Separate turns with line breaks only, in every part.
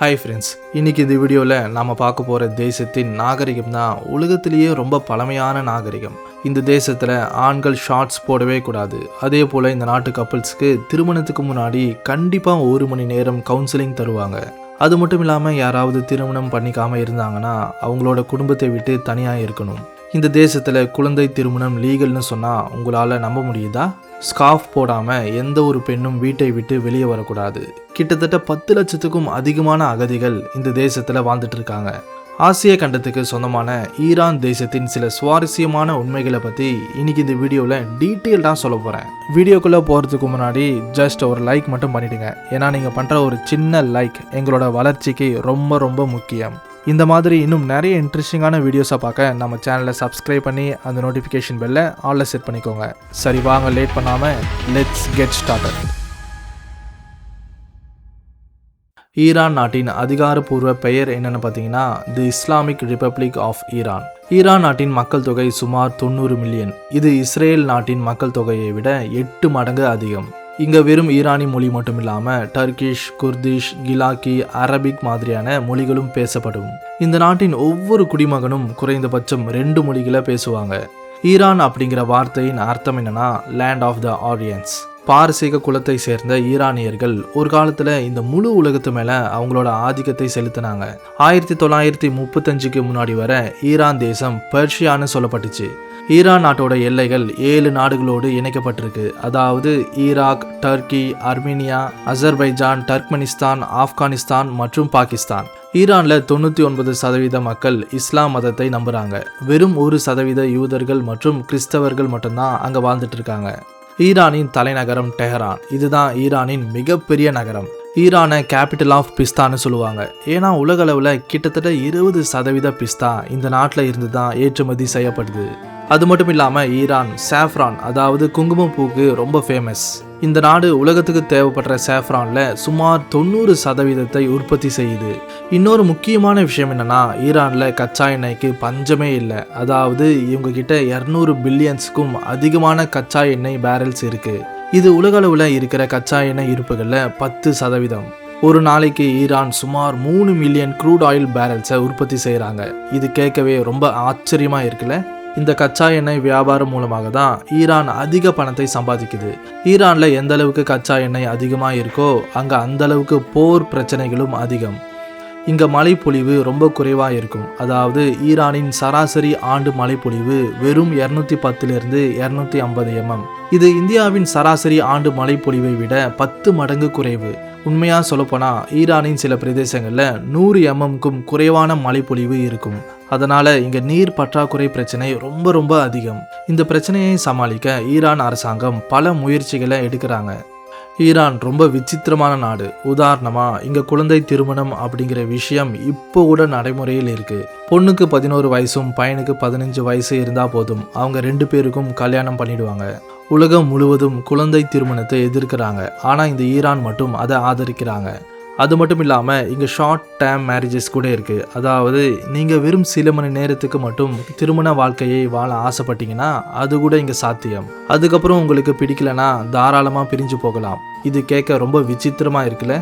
Hi friends, இன்றைக்கி இந்த வீடியோவில் நாம் பார்க்க போகிற தேசத்தின் நாகரிகம் தான் உலகத்திலேயே ரொம்ப பழமையான நாகரிகம். இந்த தேசத்தில் ஆண்கள் ஷார்ட்ஸ் போடவே கூடாது. அதே போல் இந்த நாட்டு கப்புள்ஸ்க்கு திருமணத்துக்கு முன்னாடி கண்டிப்பாக 1 மணி நேரம் கவுன்சிலிங் தருவாங்க. அது மட்டும் இல்லாமல் யாராவது திருமணம் பண்ணிக்காமல் இருந்தாங்கன்னா அவங்களோட குடும்பத்தை விட்டு தனியாக இருக்கணும். இந்த தேசத்தில் குழந்தை திருமணம் லீகல்னு சொன்னால் உங்களால் நம்ப முடியுதா? ஸ்கார்ஃப் போடாமல் எந்த ஒரு பெண்ணும் வீட்டை விட்டு வெளியே வரக்கூடாது. கிட்டத்தட்ட 10 லட்சத்துக்கும் அதிகமான அகதிகள் இந்த தேசத்தில் வாழ்ந்துட்டு இருக்காங்க. ஆசிய கண்டத்துக்கு சொந்தமான ஈரான் தேசத்தின் சில சுவாரஸ்யமான உண்மைகளை பற்றி இன்னைக்கு இந்த வீடியோவில் டீட்டெயில்டாக சொல்ல போகிறேன். வீடியோக்குள்ளே போகிறதுக்கு முன்னாடி ஜஸ்ட் ஒரு லைக் மட்டும் பண்ணிவிடுங்க. ஏன்னா நீங்கள் பண்ணுற ஒரு சின்ன லைக் எங்களோட வளர்ச்சிக்கு ரொம்ப ரொம்ப முக்கியம். இந்த மாதிரி இன்னும் நிறைய இன்ட்ரெஸ்டிங்கான வீடியோஸை பார்க்க நம்ம சேனலை சப்ஸ்கிரைப் பண்ணி அந்த நோட்டிஃபிகேஷன் பெல்லை ஆல்ல செட் பண்ணிக்கோங்க. சரி வாங்க, லேட் பண்ணாமல் லெட்ஸ் கெட் ஸ்டார்டட். ஈரான் நாட்டின் அதிகாரப்பூர்வ பெயர் என்னென்னு பார்த்தீங்கன்னா the Islamic Republic of Iran. Iran நாட்டின் மக்கள் தொகை சுமார் 90 மில்லியன். இது இஸ்ரேல் நாட்டின் மக்கள் தொகையை விட 8 மடங்கு அதிகம். இங்கே வெறும் ஈரானி மொழி மட்டும் இல்லாமல் டர்கிஷ், குர்திஷ், கிலாக்கி, அரபிக் மாதிரியான மொழிகளும் பேசப்படும். இந்த நாட்டின் ஒவ்வொரு குடிமகனும் குறைந்தபட்சம் 2 மொழிகளை பேசுவாங்க. ஈரான் அப்படிங்கிற வார்த்தையின் அர்த்தம் என்னன்னா லேண்ட் ஆஃப் த ஆரியன்ஸ். பாரசீக குலத்தை சேர்ந்த ஈரானியர்கள் ஒரு காலத்தில் இந்த முழு உலகத்து மேலே அவங்களோட ஆதிக்கத்தை செலுத்தினாங்க. 1935க்கு முன்னாடி வர ஈரான் தேசம் பெர்ஷியான்னு சொல்லப்பட்டுச்சு. ஈரான் நாட்டோட எல்லைகள் 7 நாடுகளோடு இணைக்கப்பட்டிருக்கு. அதாவது Iraq, Turkey, Armenia, Azerbaijan, Turkmenistan, Afghanistan மற்றும் பாகிஸ்தான். ஈரானில் 99% மக்கள் இஸ்லாம் மதத்தை நம்புகிறாங்க. வெறும் 1% யூதர்கள் மற்றும் கிறிஸ்தவர்கள் மட்டும்தான் அங்கே வாழ்ந்துட்டு இருக்காங்க. ஈரானின் தலைநகரம் டெஹரான். இதுதான் ஈரானின் மிகப்பெரிய நகரம். ஈரானை கேபிட்டல் ஆஃப் பிஸ்தான்னு சொல்லுவாங்க. ஏன்னா உலக அளவில் கிட்டத்தட்ட 20% பிஸ்தா இந்த நாட்டில் இருந்து தான் ஏற்றுமதி செய்யப்படுது. அது மட்டும் இல்லாமல் ஈரான் சாஃப்ரான், அதாவது குங்குமப்பூக்கு ரொம்ப ஃபேமஸ். இந்த நாடு உலகத்துக்கு தேவைப்படுற சாஃப்ரானில் சுமார் 90% உற்பத்தி செய்யுது. இன்னொரு முக்கியமான விஷயம் என்னன்னா ஈரானில் கச்சா எண்ணெய்க்கு பஞ்சமே இல்லை. அதாவது இவங்க கிட்ட 200 பில்லியன்ஸுக்கும் அதிகமான கச்சா எண்ணெய் பேரல்ஸ் இருக்கு. இது உலக அளவில் இருக்கிற கச்சா எண்ணெய் இருப்புகளில் 10%. ஒரு நாளைக்கு ஈரான் சுமார் 3 மில்லியன் க்ரூட் ஆயில் பேரல்ஸை உற்பத்தி செய்கிறாங்க. இது கேட்கவே ரொம்ப ஆச்சரியமாக இருக்குல்ல. இந்த கச்சா எண்ணெய் வியாபாரம் மூலமாக தான் ஈரான் அதிக பணத்தை சம்பாதிக்குது. ஈரானில் எந்த அளவுக்கு கச்சா எண்ணெய் அதிகமாக இருக்கோ அங்கே அந்த அளவுக்கு போர் பிரச்சனைகளும் அதிகம். இங்கே மழைப்பொழிவு ரொம்ப குறைவாக இருக்கும். அதாவது ஈரானின் சராசரி ஆண்டு மழைப்பொழிவு வெறும் 210லிருந்து 250 mm. இது இந்தியாவின் சராசரி ஆண்டு மழைப்பொழிவை விட 10 மடங்கு குறைவு. உண்மையாக சொல்லப்போனால் ஈரானின் சில பிரதேசங்களில் 100 mmக்கும் குறைவான மழைப்பொழிவு இருக்கும். அதனால் இங்கே நீர் பற்றாக்குறை பிரச்சனை ரொம்ப ரொம்ப அதிகம். இந்த பிரச்சனையை சமாளிக்க ஈரான் அரசாங்கம் பல முயற்சிகளை எடுக்கிறாங்க. ஈரான் ரொம்ப விசித்திரமான நாடு. உதாரணமாக இங்கே குழந்தை திருமணம் அப்படிங்கிற விஷயம் இப்போ கூட நடைமுறையில் இருக்குது. பொண்ணுக்கு 11 வயசும் பையனுக்கு 15 வயசு இருந்தால் போதும், அவங்க 2 பேருக்கும் கல்யாணம் பண்ணிடுவாங்க. உலகம் முழுவதும் குழந்தை திருமணத்தை எதிர்க்கிறாங்க. ஆனால் இந்த ஈரான் மட்டும் அதை ஆதரிக்கிறாங்க. அது மட்டும் இல்லாமல் இங்கே ஷார்ட் டேர்ம் மேரேஜஸ் கூட இருக்குது. அதாவது நீங்கள் வெறும் சில மணி நேரத்துக்கு மட்டும் திருமண வாழ்க்கையை வாழ ஆசைப்பட்டீங்கன்னா அது கூட இங்கே சாத்தியம். அதுக்கப்புறம் உங்களுக்கு பிடிக்கலனா தாராளமாக பிரிஞ்சு போகலாம். இது கேட்க ரொம்ப விசித்திரமாக இருக்குல்ல.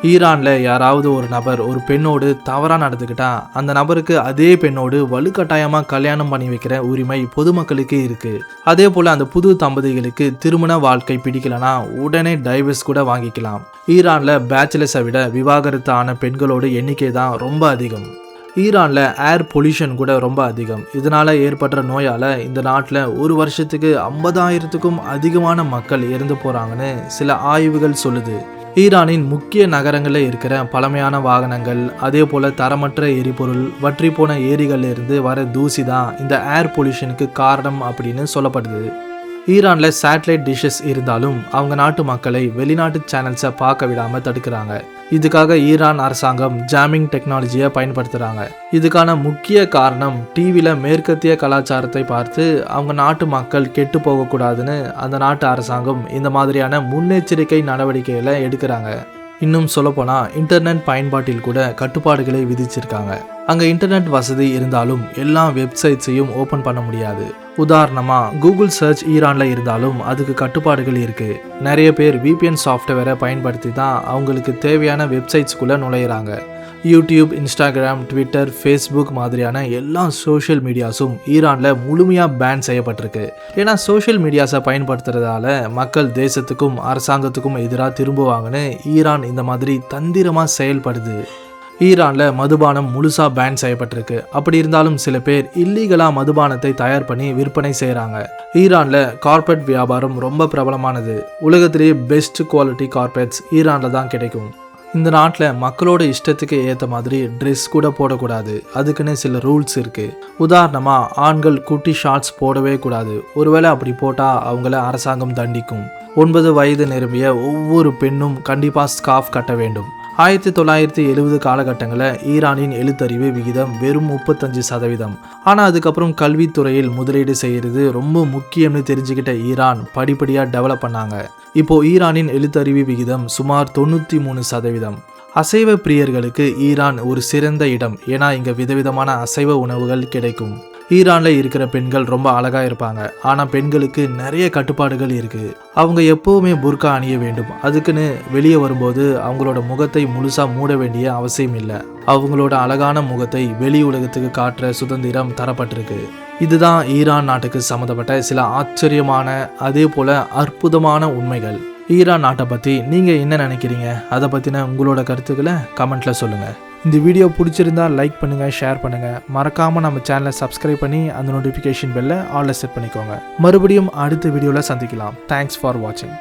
ஈரானில் யாராவது ஒரு நபர் ஒரு பெண்ணோடு தவறாக நடந்துக்கிட்டா அந்த நபருக்கு அதே பெண்ணோடு வலுக்கட்டாயமாக கல்யாணம் பண்ணி வைக்கிற உரிமை பொதுமக்களுக்கு இருக்குது. அதே போல் அந்த புது தம்பதிகளுக்கு திருமண வாழ்க்கை பிடிக்கலனா உடனே டைவர்ஸ் கூட வாங்கிக்கலாம். ஈரானில் பேச்சுலர்ஸை விட விவாகரத்து ஆன பெண்களோட எண்ணிக்கை தான் ரொம்ப அதிகம். ஈரானில் ஏர் பொல்யூஷன் கூட ரொம்ப அதிகம். இதனால் ஏற்படுற நோயால் இந்த நாட்டில் ஒரு வருஷத்துக்கு 50,000க்கும் அதிகமான மக்கள் இறந்து போகிறாங்கன்னு சில ஆய்வுகள் சொல்லுது. ஈரானின் முக்கிய நகரங்களில் இருக்கிற பழமையான வாகனங்கள், அதே போல் தரமற்ற எரிபொருள், வற்றி போன ஏரிகளில் இருந்து வர தூசி தான் இந்த ஏர் பொல்யூஷனுக்கு காரணம் அப்படின்னு சொல்லப்படுது. ஈரானில் சேட்டலைட் டிஷஸ் இருந்தாலும் அவங்க நாட்டு மக்களை வெளிநாட்டு சேனல்ஸை பார்க்க விடாமல் தடுக்கிறாங்க. இதுக்காக ஈரான் அரசாங்கம் ஜாமிங் டெக்னாலஜியை பயன்படுத்துகிறாங்க. இதுக்கான முக்கிய காரணம் டிவியில் மேற்கத்திய கலாச்சாரத்தை பார்த்து அவங்க நாட்டு மக்கள் கெட்டு போகக்கூடாதுன்னு அந்த நாட்டு அரசாங்கம் இந்த மாதிரியான முன்னெச்சரிக்கை நடவடிக்கைகளை எடுக்கிறாங்க. இன்னும் சொல்லப்போனால் இன்டர்நெட் பயன்பாட்டில் கூட கட்டுப்பாடுகளை விதிச்சிருக்காங்க. அங்கே இன்டர்நெட் வசதி இருந்தாலும் எல்லா வெப்சைட்ஸையும் ஓப்பன் பண்ண முடியாது. உதாரணமாக கூகுள் சர்ச் ஈரானில் இருந்தாலும் அதுக்கு கட்டுப்பாடுகள் இருக்குது. நிறைய பேர் VPN சாஃப்ட்வேரை பயன்படுத்தி தான் அவங்களுக்கு தேவையான வெப்சைட்ஸ்குள்ளே நுழையிறாங்க. யூடியூப், இன்ஸ்டாகிராம், ட்விட்டர், ஃபேஸ்புக் மாதிரியான எல்லா சோஷியல் மீடியாஸும் ஈரானில் முழுமையாக பேன் செய்யப்பட்டிருக்கு. ஏன்னா சோஷியல் மீடியாஸை பயன்படுத்துறதால மக்கள் தேசத்துக்கும் அரசாங்கத்துக்கும் எதிராக திரும்புவாங்கன்னு ஈரான் இந்த மாதிரி தந்திரமாக செயல்படுது. ஈரானில் மதுபானம் முழுசாக பேன் செய்யப்பட்டிருக்கு. அப்படி இருந்தாலும் சில பேர் இல்லீகலாக மதுபானத்தை தயார் பண்ணி விற்பனை செய்கிறாங்க. ஈரானில் கார்பெட் வியாபாரம் ரொம்ப பிரபலமானது. உலகத்திலேயே பெஸ்ட் குவாலிட்டி கார்பெட்ஸ் ஈரானில் தான் கிடைக்கும். இந்த நாட்டில் மக்களோட இஷ்டத்துக்கு ஏற்ற மாதிரி ட்ரெஸ் கூட போடக்கூடாது. அதுக்குன்னு சில ரூல்ஸ் இருக்குது. உதாரணமாக ஆண்கள் குட்டி ஷார்ட்ஸ் போடவே கூடாது. ஒருவேளை அப்படி போட்டால் அவங்கள அரசாங்கம் தண்டிக்கும். 9 வயது நிரம்பிய ஒவ்வொரு பெண்ணும் கண்டிப்பாக ஸ்கார்ஃப் கட்ட வேண்டும். 1970 காலகட்டங்களில் ஈரானின் எழுத்தறிவு விகிதம் வெறும் 35%. ஆனால் அதுக்கப்புறம் கல்வித்துறையில் முதலீடு செய்கிறது ரொம்ப முக்கியம்னு தெரிஞ்சுக்கிட்ட ஈரான் படிப்படியாக டெவலப் பண்ணாங்க. இப்போது ஈரானின் எழுத்தறிவு விகிதம் சுமார் 93%. அசைவ பிரியர்களுக்கு ஈரான் ஒரு சிறந்த இடம். ஏன்னா இங்கே விதவிதமான அசைவ உணவுகள் கிடைக்கும். ஈரானில் இருக்கிற பெண்கள் ரொம்ப அழகாக இருப்பாங்க. ஆனால் பெண்களுக்கு நிறைய கட்டுப்பாடுகள் இருக்குது. அவங்க எப்போவுமே புர்கா அணிய வேண்டும். அதுக்குன்னு வெளியே வரும்போது அவங்களோட முகத்தை முழுசாக மூட வேண்டிய அவசியம் இல்லை. அவங்களோட அழகான முகத்தை வெளி உலகத்துக்கு காட்டுற சுதந்திரம் தரப்பட்டிருக்கு. இதுதான் ஈரான் நாட்டுக்கு சம்மந்தப்பட்ட சில ஆச்சரியமான அதே போல் அற்புதமான உண்மைகள். ஈரான் நாட்டை பற்றி நீங்கள் என்ன நினைக்கிறீங்க? அதை பற்றின உங்களோட கருத்துக்களை கமெண்ட்டில் சொல்லுங்கள். இந்த வீடியோ பிடிச்சிருந்தா லைக் பண்ணுங்கள், ஷேர் பண்ணுங்கள். மறக்காமல் நம்ம சேனலை சப்ஸ்கிரைப் பண்ணி அந்த நோட்டிஃபிகேஷன் பெல்லை ஆல்ல செட் பண்ணிக்கோங்க. மறுபடியும் அடுத்த வீடியோவில் சந்திக்கலாம். தேங்க்ஸ் ஃபார் வாட்சிங்.